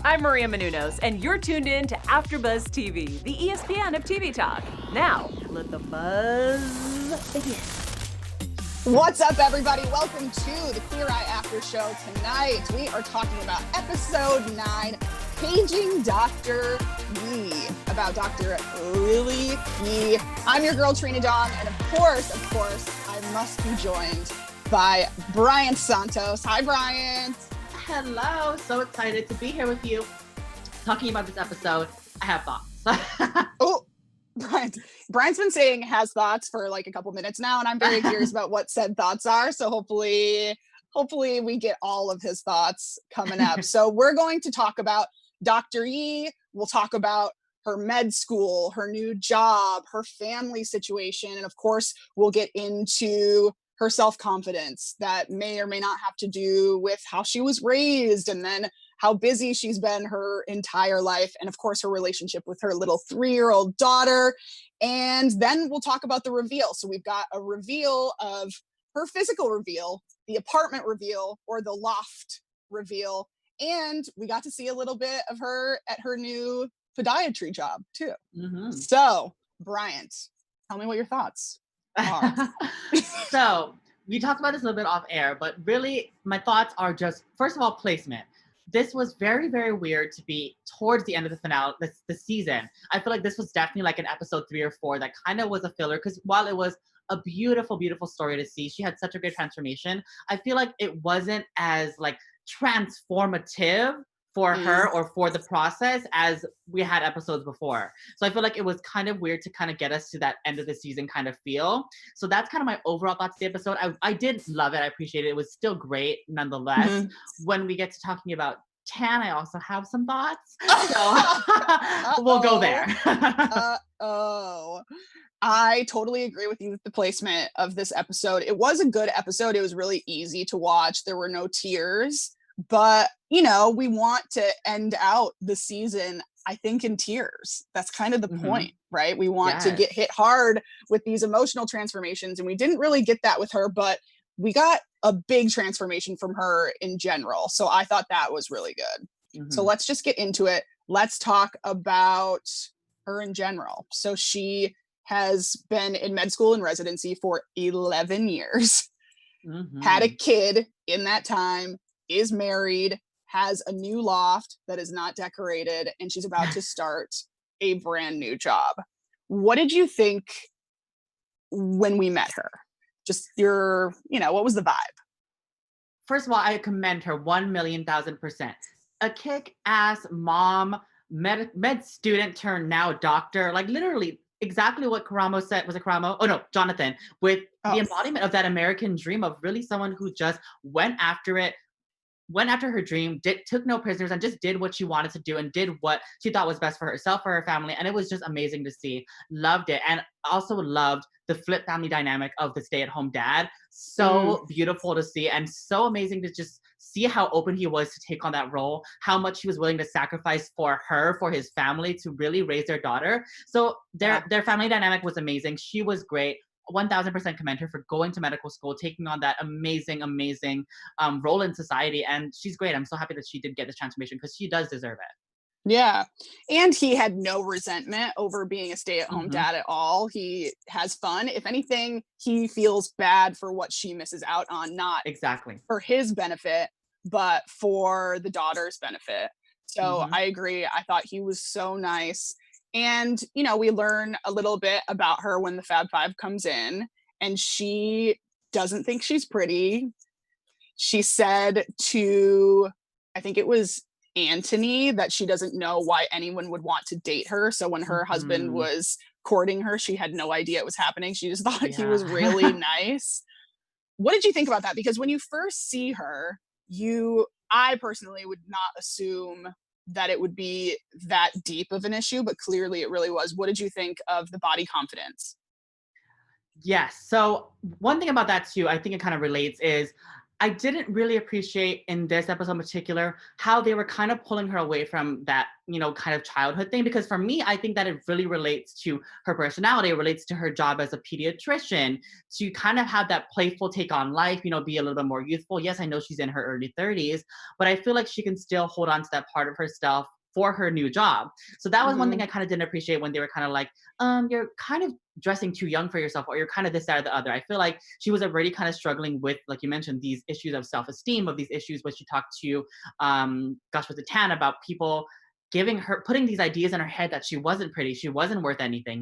I'm Maria Menounos, and you're tuned in to AfterBuzz TV, the ESPN of TV talk. Now, let the buzz begin. What's up, everybody? Welcome to the Queer Eye After Show. Tonight, we are talking about episode 9, Paging Dr. Yee, about Dr. Lily Yee. I'm your girl, Trina Dong, and of course, I must be joined by Brian Santos. Hi, Brian. Hello, so excited to be here with you talking about this episode. I have thoughts. Oh, Brian's been saying has thoughts for like a couple minutes now, and I'm very curious about what said thoughts are. So hopefully we get all of his thoughts coming up. So we're going to talk about Dr. Yee. We'll talk about her med school, her new job, her family situation, and of course, we'll get into her self-confidence that may or may not have to do with how she was raised, and then how busy she's been her entire life, and of course her relationship with her little 3-year-old daughter. And then we'll talk about the reveal. So we've got a reveal of her physical reveal, the apartment reveal, or the loft reveal, and we got to see a little bit of her at her new podiatry job too. So Bryant, tell me what your thoughts are. So we talked about this a little bit off air, but really my thoughts are just, first of all, placement. This was very, very weird to be towards the end of the finale, the season. I feel like this was definitely like an episode 3 or 4 that kind of was a filler, because while it was a beautiful, beautiful story to see, she had such a great transformation. I feel like it wasn't as like transformative for her or for the process as we had episodes before. So I feel like it was kind of weird to kind of get us to that end of the season kind of feel. So that's kind of my overall thoughts of the episode. I did love it. I appreciate it. It was still great nonetheless. When we get to talking about Tan, I also have some thoughts. So we'll go there. I totally agree with you with the placement of this episode. It was a good episode. It was really easy to watch. There were no tears. But, you know, we want to end out the season, I think, in tears. That's kind of the point, right? We want to get hit hard with these emotional transformations. And we didn't really get that with her, but we got a big transformation from her in general. So I thought that was really good. So let's just get into it. Let's talk about her in general. So she has been in med school and residency for 11 years, had a kid in that time, is married, has a new loft that is not decorated, and she's about to start a brand new job. What did you think when we met her? Just what was the vibe? First of all, I commend her 1,000,000%. A kick-ass mom, med student turned now doctor, like literally exactly what Karamo said. Was it Karamo? Oh no, Jonathan, with the embodiment of that American dream of really someone who just went after it, went after her dream, took no prisoners, and just did what she wanted to do and did what she thought was best for herself, for her family. And it was just amazing to see. Loved it. And also loved the flip family dynamic of the stay-at-home dad. So beautiful to see, and so amazing to just see how open he was to take on that role, how much he was willing to sacrifice for her, for his family, to really raise their daughter. So their family dynamic was amazing. She was great. 1,000% commend her for going to medical school, taking on that amazing role in society. And she's great. I'm so happy that she did get this transformation, because she does deserve it. Yeah. And he had no resentment over being a stay-at-home dad at all. He has fun. If anything, he feels bad for what she misses out on, not exactly for his benefit, but for the daughter's benefit. So I agree. I thought he was so nice. And, we learn a little bit about her when the Fab Five comes in, and she doesn't think she's pretty. She said to, I think it was Anthony, that she doesn't know why anyone would want to date her. So when her husband was courting her, she had no idea it was happening. She just thought he was really nice. What did you think about that? Because when you first see her, I personally would not assume that it would be that deep of an issue, but clearly it really was. What did you think of the body confidence? Yes. So one thing about that too, I think it kind of relates, is I didn't really appreciate in this episode in particular how they were kind of pulling her away from that, kind of childhood thing. Because for me, I think that it really relates to her personality. It relates to her job as a pediatrician to kind of have that playful take on life, be a little bit more youthful. Yes, I know she's in her early 30s, but I feel like she can still hold on to that part of herself for her new job. So that was one thing I kind of didn't appreciate when they were kind of like, you're kind of dressing too young for yourself, or you're kind of this, that, or the other. I feel like she was already kind of struggling with, like you mentioned, these issues of self-esteem, of these issues when she talked to, was it Tan, about people putting these ideas in her head that she wasn't pretty, she wasn't worth anything,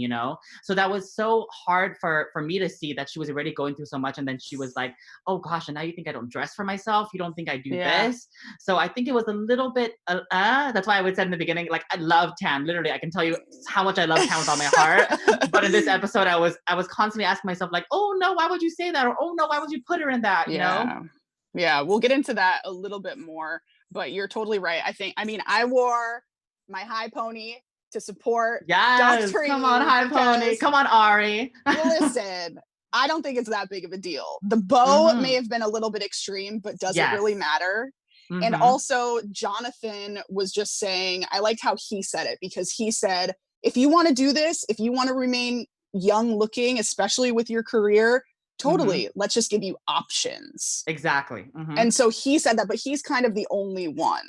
So that was so hard for me to see that she was already going through so much. And then she was like, oh gosh, and now you think I don't dress for myself? You don't think I do this? So I think it was a little bit, that's why I would say in the beginning, like, I love Tan. Literally, I can tell you how much I love Tan with all my heart. But in this episode, I was constantly asking myself, like, oh no, why would you say that? Or, oh no, why would you put her in that? You know? Yeah, we'll get into that a little bit more, but you're totally right. I wore my high pony to support Dr. Come on, high pony. Come on, Ari. Listen, I don't think it's that big of a deal. The bow may have been a little bit extreme, but does it really matter? And also, Jonathan was just saying, I liked how he said it, because he said, if you want to do this, if you want to remain young looking, especially with your career, totally, let's just give you options. Exactly. And so he said that, but he's kind of the only one.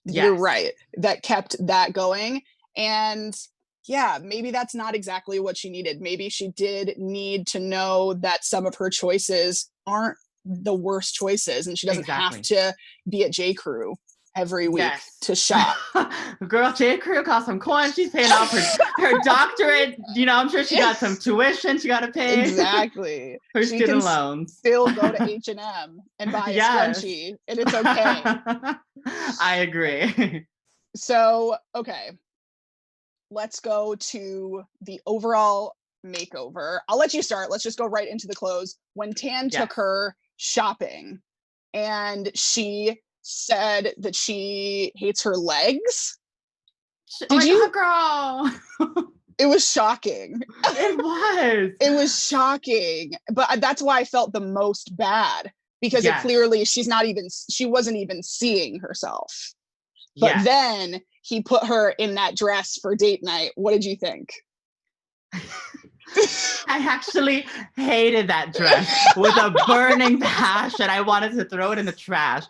You're right, that kept that going. And yeah, maybe that's not exactly what she needed. Maybe she did need to know that some of her choices aren't the worst choices, and she doesn't have to be at J. Crew every week to shop. Girl, J. Crew cost some coins. She's paying off her doctorate. I'm sure she got some tuition she got to pay. Exactly. Her student loans. Still go to H&M and buy a scrunchie, and it's okay. I agree. So, okay. Let's go to the overall makeover. I'll let you start. Let's just go right into the clothes. When Tan took her shopping, and she said that she hates her legs. Did you, girl? It was shocking. It was shocking. But that's why I felt the most bad, because it clearly she wasn't even seeing herself. But then he put her in that dress for date night. What did you think? I actually hated that dress with a burning passion. I wanted to throw it in the trash.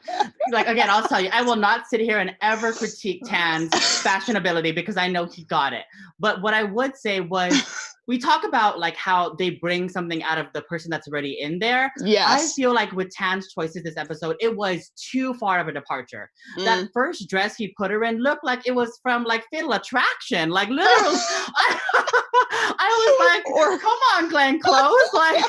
Like, again, I'll tell you, I will not sit here and ever critique Tan's fashionability, because I know he got it. But what I would say was, we talk about like how they bring something out of the person that's already in there. I feel like with Tan's choices this episode, it was too far of a departure. That first dress he put her in looked like it was from like Fatal Attraction. Like, literally, I was like, come on, Glenn Close. Like,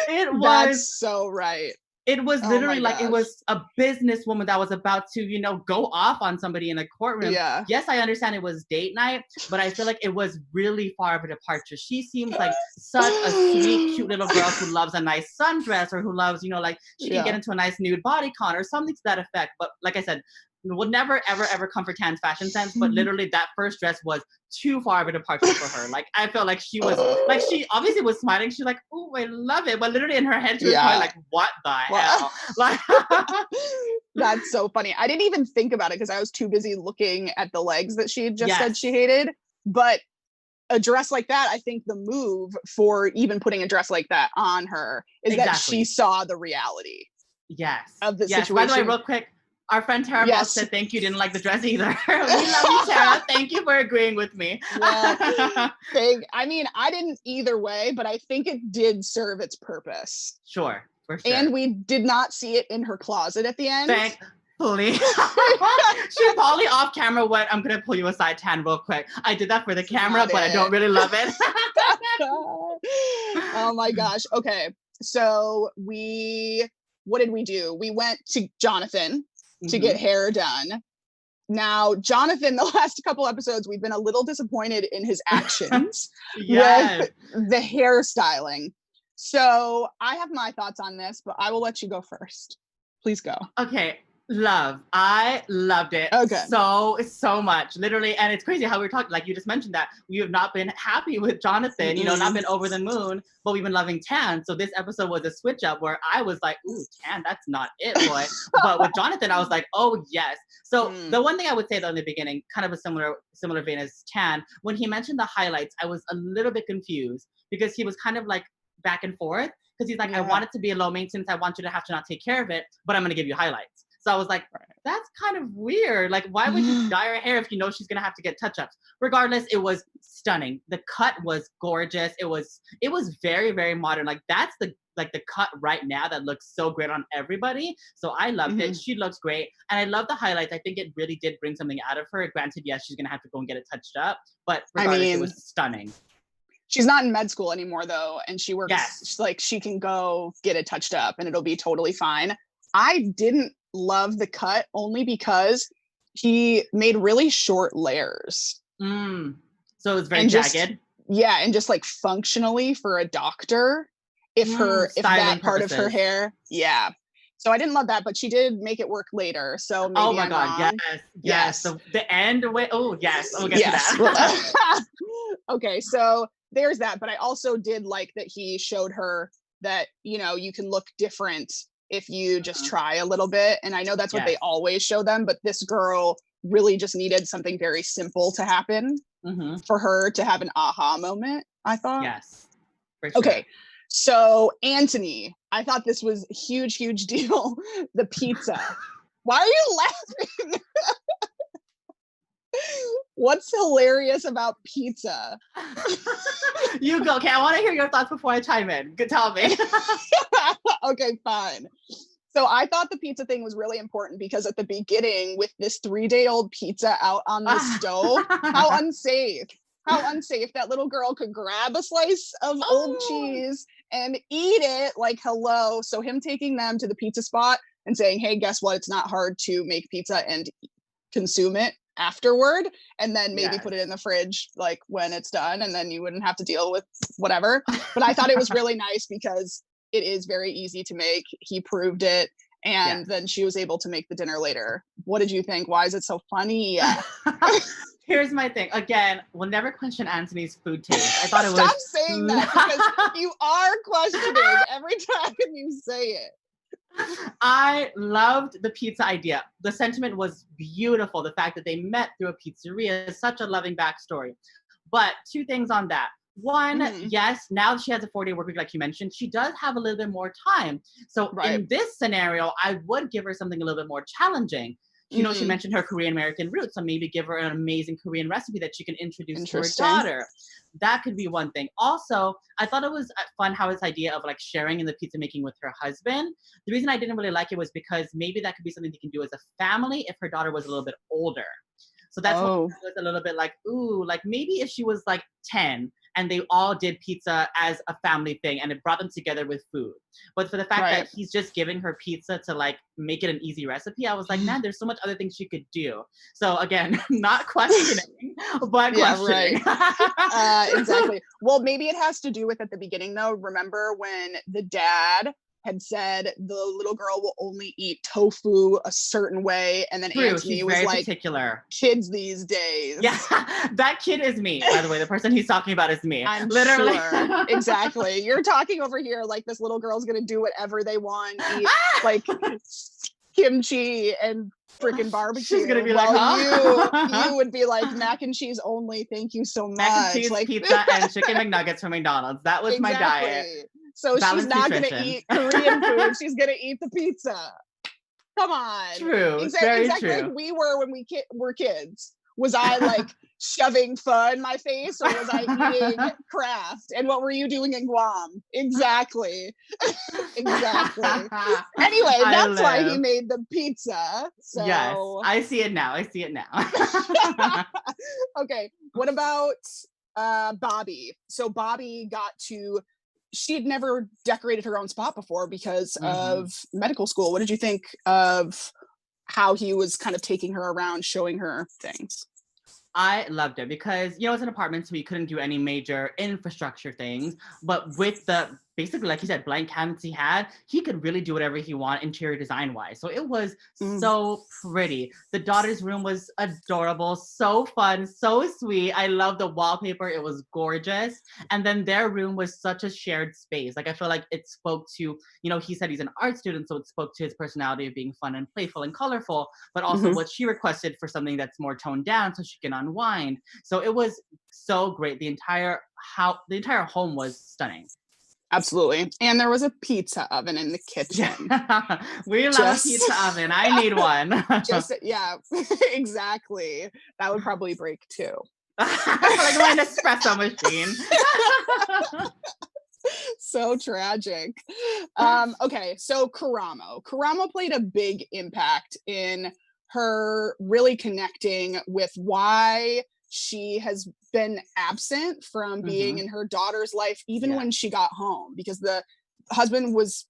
it was. That's so right. It was literally like it was a businesswoman that was about to, go off on somebody in a courtroom. Yeah. Yes, I understand it was date night, but I feel like it was really far of a departure. She seems like such a sweet, cute little girl who loves a nice sundress, or who loves, like she can get into a nice nude bodycon or something to that effect. But like I said, would never, ever, ever come for Tan's fashion sense, but literally that first dress was too far of a departure for her. Like, I felt like she was, like, she obviously was smiling. She's like, oh, I love it. But literally in her head, she was probably like, what the hell? Like, that's so funny. I didn't even think about it because I was too busy looking at the legs that she had just said she hated. But a dress like that, I think the move for even putting a dress like that on her is that she saw the reality of the situation. By the way, real quick, our friend Tara Boss said thank you, didn't like the dress either. We love you, Tara. Thank you for agreeing with me. I didn't either way, but I think it did serve its purpose. Sure, for sure. And we did not see it in her closet at the end. Thankfully. She probably off camera went, I'm going to pull you aside, Tan, real quick. I did that for the camera, but I don't really love it. Oh my gosh. Okay. So what did we do? We went to Jonathan to get hair done. Now, Jonathan, the last couple episodes, we've been a little disappointed in his actions with the hairstyling. So I have my thoughts on this, but I will let you go first. Please go. Okay. I loved it Okay. so much, literally. And it's crazy how we're talking, like you just mentioned that we have not been happy with Jonathan, you know, not been over the moon, but we've been loving Tan. So this episode was a switch up where I was like, ooh, Tan, that's not it, boy. But with Jonathan, I was like, oh yes. So the one thing I would say though in the beginning, kind of a similar vein as Tan, when he mentioned the highlights, I was a little bit confused because he was kind of like back and forth. Because he's like, I want it to be a low maintenance. I want you to have to not take care of it, but I'm going to give you highlights. So I was like, that's kind of weird. Like, why would you dye her hair if you know she's going to have to get touch-ups? Regardless, it was stunning. The cut was gorgeous. It was very, very modern. Like, that's the cut right now that looks so great on everybody. So I loved it. She looks great. And I love the highlights. I think it really did bring something out of her. Granted, yes, she's going to have to go and get it touched up. But regardless, it was stunning. She's not in med school anymore though, and she works like she can go get it touched up and it'll be totally fine. I didn't love the cut only because he made really short layers. So it was very jagged. And just like functionally for a doctor, if that part of her hair, So I didn't love that, but she did make it work later. So maybe oh my God, wrong. Yes. So the end way. Oh yes, we'll get to that. Okay, so there's that, but I also did like that he showed her that, you know, you can look different if you just try a little bit. And I know that's what they always show them, but this girl really just needed something very simple to happen for her to have an aha moment, I thought. Yes. For sure. Okay, so Anthony, I thought this was a huge deal. The pizza. Why are you laughing? What's hilarious about pizza? You go. Okay, I want to hear your thoughts before I chime in. Tell me. Okay, fine. So I thought the pizza thing was really important because at the beginning with this 3-day-old pizza out on the stove, how unsafe that little girl could grab a slice of old cheese and eat it like hello. So him taking them to the pizza spot and saying, hey, guess what? It's not hard to make pizza and consume it afterward, and then maybe put it in the fridge like when it's done, and then you wouldn't have to deal with whatever. But I thought it was really nice because it is very easy to make. He proved it, and then she was able to make the dinner later. What did you think? Why is it so funny? Here's my thing. Again, we'll never question Anthony's food taste. I thought it was. Stop saying that because you are questioning every time you say it. I loved the pizza idea. The sentiment was beautiful. The fact that they met through a pizzeria is such a loving backstory. But 2 things on that. One, yes, now that she has a 4-day work week, like you mentioned, she does have a little bit more time. So in this scenario, I would give her something a little bit more challenging. You know, she mentioned her Korean American roots, so maybe give her an amazing Korean recipe that she can introduce to her daughter. That could be one thing. Also, I thought it was fun how his idea of like sharing in the pizza making with her husband. The reason I didn't really like it was because maybe that could be something they can do as a family if her daughter was a little bit older. So that's what was a little bit like, ooh, like maybe if she was like 10 and they all did pizza as a family thing and it brought them together with food. But for the fact that he's just giving her pizza to like make it an easy recipe, I was like, man, there's so much other things she could do. So again, not questioning, but questioning. Exactly. Well, maybe it has to do with at the beginning though. Remember when the dad had said the little girl will only eat tofu a certain way, and then Anthony was like, particular. Kids these days. Yeah, that kid is me, by the way. The person he's talking about is me. I'm literally sure. Exactly. You're talking over here like this little girl's gonna do whatever they want, eat like kimchi and freaking barbecue. She's gonna be like, huh? you would be like mac and cheese only. Thank you so much. Mac and cheese, like pizza, and chicken McNuggets from McDonald's. That was my diet. So she's not going to eat Korean food. She's going to eat the pizza. Come on. True. Exactly true. Like we were when we were kids. Was I like shoving pho in my face, or was I eating Kraft? And what were you doing in Guam? Exactly. Exactly. Anyway, that's why he made the pizza. So. Yes, I see it now. Okay. What about Bobby? So Bobby she'd never decorated her own spot before because of medical school. What did you think of how he was kind of taking her around, showing her things? I loved it because, you know, it's an apartment, so we couldn't do any major infrastructure things. But with the basically, like you said, blank canvas he could really do whatever he wanted interior design wise. So it was Mm. so pretty. The daughter's room was adorable, so fun, so sweet. I love the wallpaper. It was gorgeous. And then their room was such a shared space. Like I feel like it spoke to, he said he's an art student, so it spoke to his personality of being fun and playful and colorful, but also Mhm. what she requested for something that's more toned down so she can unwind. So it was so great. The entire home was stunning. Absolutely. And there was a pizza oven in the kitchen. Yeah. We love a Just- pizza oven. I need one. Yeah, exactly. That would probably break too. Like my espresso machine. So tragic. Okay, so Karamo played a big impact in her really connecting with why she has been absent from being in her daughter's life, even when she got home, because the husband was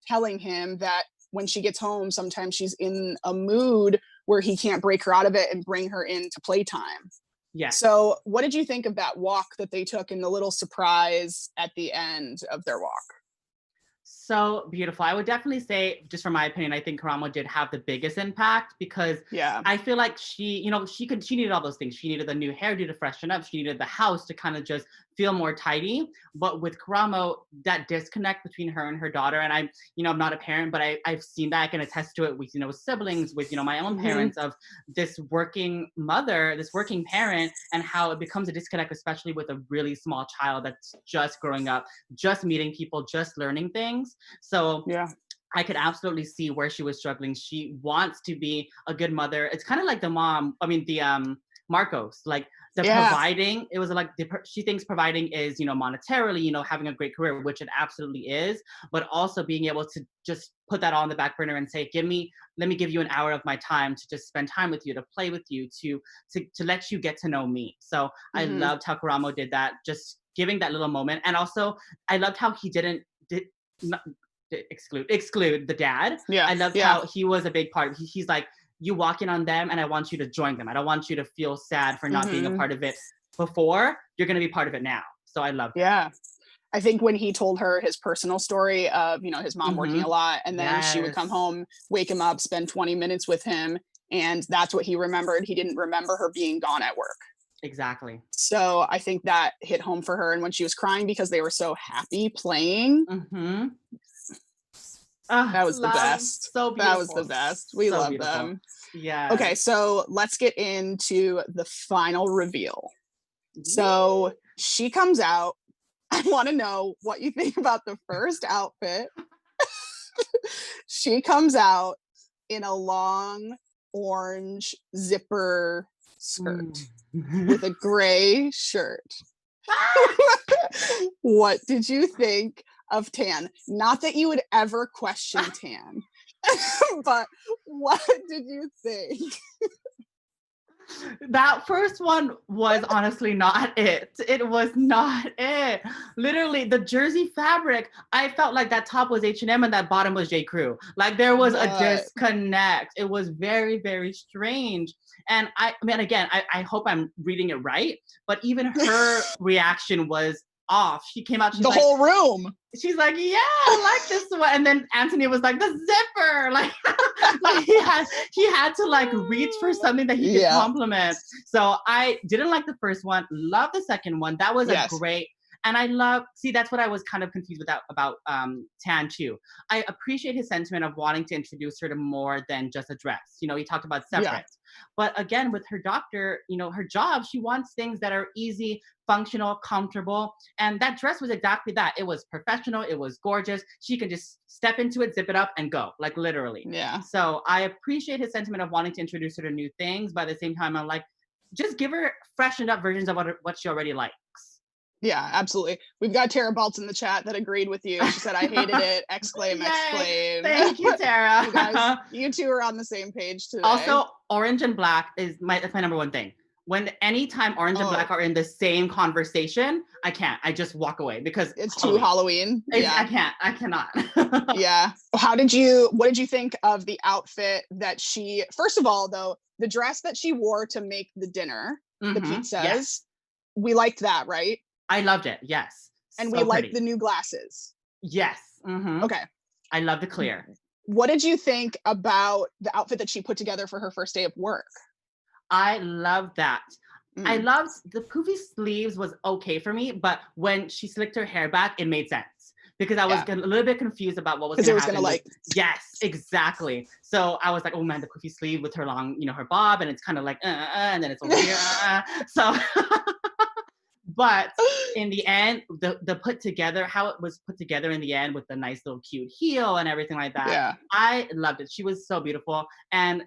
telling him that when she gets home, sometimes she's in a mood where he can't break her out of it and bring her into playtime. Yeah. So what did you think of that walk that they took and the little surprise at the end of their walk? So beautiful. I would definitely say, just from my opinion, I think Karamo did have the biggest impact because Yeah. I feel like she needed all those things. She needed the new hairdo to freshen up. She needed the house to kind of just feel more tidy. But with Karamo, that disconnect between her and her daughter, and I'm not a parent, but I've seen that. I can attest to it with, siblings, with, my own parents, of this working mother, this working parent, and how it becomes a disconnect, especially with a really small child that's just growing up, just meeting people, just learning things. So Yeah. I could absolutely see where she was struggling. She wants to be a good mother. It's kind of like the Marcos, like the providing. It was like she thinks providing is, monetarily, having a great career, which it absolutely is, but also being able to just put that all on the back burner and say, let me give you an hour of my time to just spend time with you, to play with you, to let you get to know me. So I loved how Karamo did that, just giving that little moment. And also I loved how he didn't exclude the dad. Yeah. I loved how he was a big part. He's like, you walk in on them and I want you to join them. I don't want you to feel sad for not being a part of it before. You're going to be part of it now. So I loved it. Yeah. I think when he told her his personal story of, his mom working a lot, and then she would come home, wake him up, spend 20 minutes with him, and that's what he remembered. He didn't remember her being gone at work. Exactly. So I think that hit home for her. And when she was crying because they were so happy playing, that was the best. So beautiful. That was the best. We love them. Yeah. Okay, so let's get into the final reveal. So she comes out. I want to know what you think about the first outfit. She comes out in a long orange zipper skirt with a gray shirt. What did you think of Tan? Not that you would ever question Tan, but what did you think? That first one was honestly not it. It was not it. Literally, the jersey fabric, I felt like that top was H&M and that bottom was J. Crew. Like there was a disconnect. It was very, very strange. And I mean, again, I hope I'm reading it right, but even her reaction was off. She came out, she's the like, whole room. She's like, yeah, I like this one. And then Anthony was like, the zipper. Like, like he had to like reach for something that he could compliment. So I didn't like the first one. Love the second one. That was a great. And that's what I was kind of confused about Tan too. I appreciate his sentiment of wanting to introduce her to more than just a dress. He talked about separate. But again, with her doctor, her job, she wants things that are easy, functional, comfortable. And that dress was exactly that. It was professional. It was gorgeous. She could just step into it, zip it up and go, like literally. Yeah. So I appreciate his sentiment of wanting to introduce her to new things. But at the same time, I'm like, just give her freshened up versions of what she already likes. Yeah, absolutely. We've got Tara Baltz in the chat that agreed with you. She said, I hated it. Exclaim, exclaim. Thank you, Tara. You guys, you two are on the same page today. Also, orange and black that's my number one thing. When anytime orange and black are in the same conversation, I can't. I just walk away because it's too Halloween. I cannot. Yeah. What did you think of the outfit that first of all, though, the dress that she wore to make the dinner, the pizzas, we liked that, right? I loved it. Yes. And we liked the new glasses. Yes. Mm-hmm. Okay. I love the clear. What did you think about the outfit that she put together for her first day of work? I love that. I loved the poofy sleeves was okay for me, but when she slicked her hair back, it made sense because I was a little bit confused about what was going to happen. Like, yes, exactly. So I was like, oh man, the poofy sleeve with her long, her bob, and it's kind of like, and then it's over here. So, but in the end, the put together, how it was put together in the end with the nice little cute heel and everything like that. Yeah. I loved it. She was so beautiful. And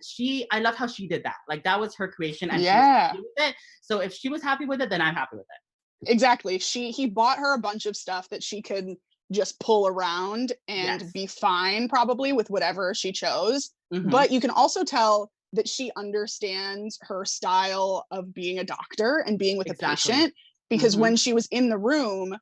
I love how she did that. Like that was her creation and she was happy with it. So if she was happy with it, then I'm happy with it. Exactly. He bought her a bunch of stuff that she could just pull around and be fine probably with whatever she chose. But you can also tell that she understands her style of being a doctor and being with a patient. Because when she was in the room,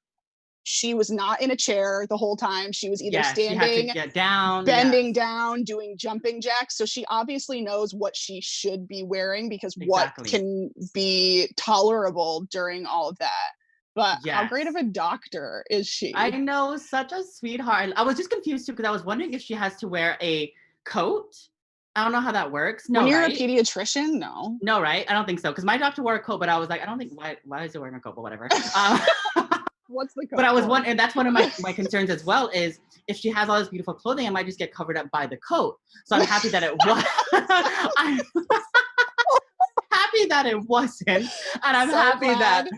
she was not in a chair the whole time. She was either standing, she had to get down, bending down, doing jumping jacks. So she obviously knows what she should be wearing because what can be tolerable during all of that. But how great of a doctor is she? I know, such a sweetheart. I was just confused too because I was wondering if she has to wear a coat. I don't know how that works. No, when you're a pediatrician, no. No, right? I don't think so. Because my doctor wore a coat, but I was like, I don't think, why is he wearing a coat? But whatever. What's the coat? But I was wondering, and that's one of my concerns as well, is if she has all this beautiful clothing, I might just get covered up by the coat. So I'm happy that it was. I'm happy that it wasn't. And I'm happy that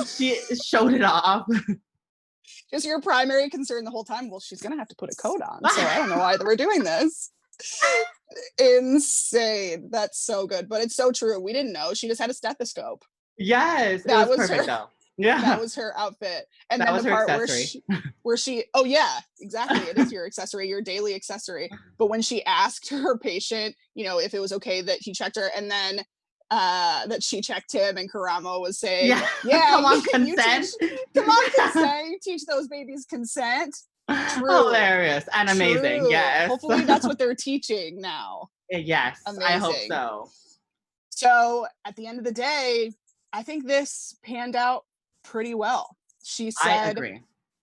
she showed it off. Just your primary concern the whole time. Well, she's going to have to put a coat on. So I don't know why we're doing this. Insane. That's so good. But it's so true. We didn't know. She just had a stethoscope. Yes. That was perfect though. Yeah. That was her outfit. And that then was the her part accessory. where she, oh yeah, exactly. It is your accessory, your daily accessory. But when she asked her patient, if it was okay that he checked her, and then that she checked him, and Karamo was saying, come on, consent. Come on, consent. You teach those babies consent. True. Hilarious and amazing. True. Yes. Hopefully that's what they're teaching now. Yes. Amazing. I hope so. So at the end of the day, I think this panned out pretty well. She said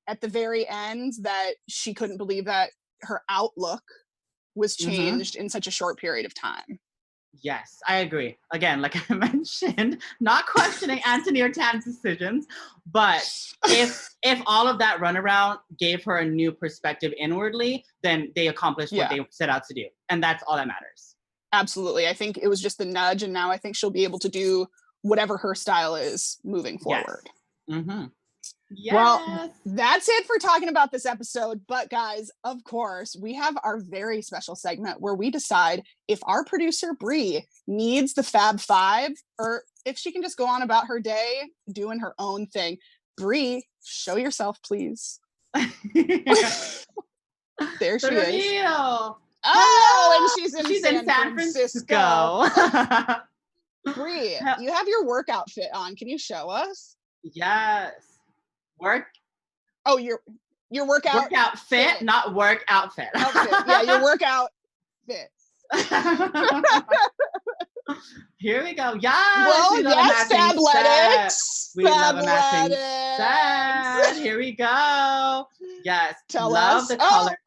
at the very end that she couldn't believe that her outlook was changed in such a short period of time. Yes, I agree. Again, like I mentioned, not questioning Anthony or Tam's decisions, but if all of that runaround gave her a new perspective inwardly, then they accomplished what they set out to do. And that's all that matters. Absolutely. I think it was just the nudge, and now I think she'll be able to do whatever her style is moving forward. Yes. Yes. Well, that's it for talking about this episode. But guys, of course, we have our very special segment where we decide if our producer Bree needs the Fab Five or if she can just go on about her day doing her own thing. Bree, show yourself, please. There she is. Oh, and she's in San Francisco. Bree, you have your work outfit on. Can you show us? Yes. Work. Oh, your workout fit, not work outfit. Yeah, your workout fit. Here we go. Yes. Well, yes, Fabletics. We love a matching set. Here we go. Yes. Love the color.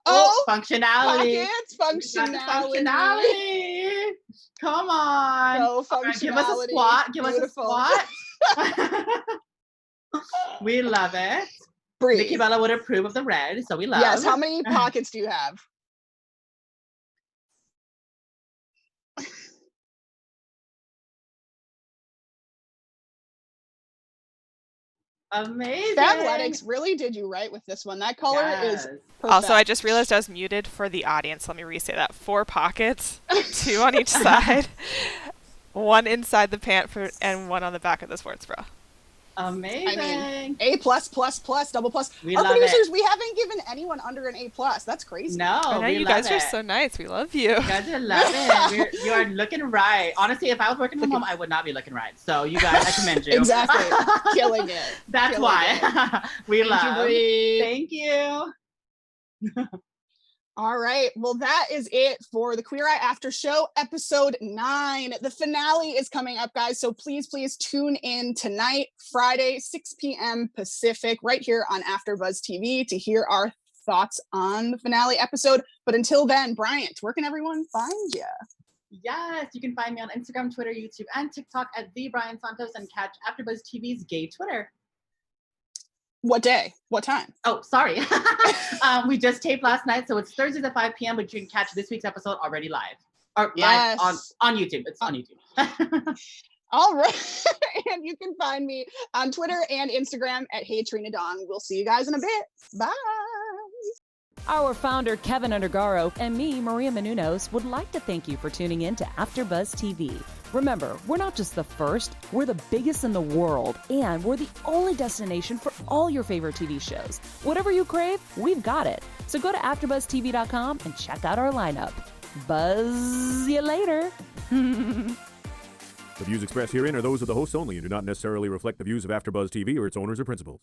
Functionality. Functionality. Come on. Functionality. Give us a squat. Beautiful. We love it. Bree. Nikki Bella would approve of the red, so we love. Yes. How many pockets do you have? Amazing. Fabletics really did you right with this one. That color is perfect. Also, I just realized I was muted for the audience. Let me restate that. 4 pockets, 2 on each side, 1 inside the pant and 1 on the back of the sports bra. Amazing. I mean, A+++, double plus. We Our love producers, we haven't given anyone under an A+. That's crazy. No, I know, you guys are so nice. We love you. You guys are loving. You are looking right. Honestly, if I was working from home, I would not be looking right. So you guys, I commend you. Exactly. Killing it. That's why. We love. Thank you. All right. Well, that is it for the Queer Eye After Show, episode 9. The finale is coming up, guys. So please tune in tonight, Friday, 6 p.m. Pacific, right here on AfterBuzz TV to hear our thoughts on the finale episode. But until then, Bryant, where can everyone find you? Yes, you can find me on Instagram, Twitter, YouTube, and TikTok at the Brian Santos, and catch AfterBuzz TV's gay Twitter. What day? What time? Oh, sorry. We just taped last night, so it's Thursdays at 5 p.m., but you can catch this week's episode already live. Or live on YouTube. It's on YouTube. All right. And you can find me on Twitter and Instagram at Hey Trina Dawn. We'll see you guys in a bit. Bye. Our founder, Keven Undergaro, and me, Maria Menounos, would like to thank you for tuning in to AfterBuzz TV. Remember, we're not just the first, we're the biggest in the world, and we're the only destination for all your favorite TV shows. Whatever you crave, we've got it. So go to AfterBuzzTV.com and check out our lineup. Buzz you later. The views expressed herein are those of the hosts only and do not necessarily reflect the views of AfterBuzz TV or its owners or principals.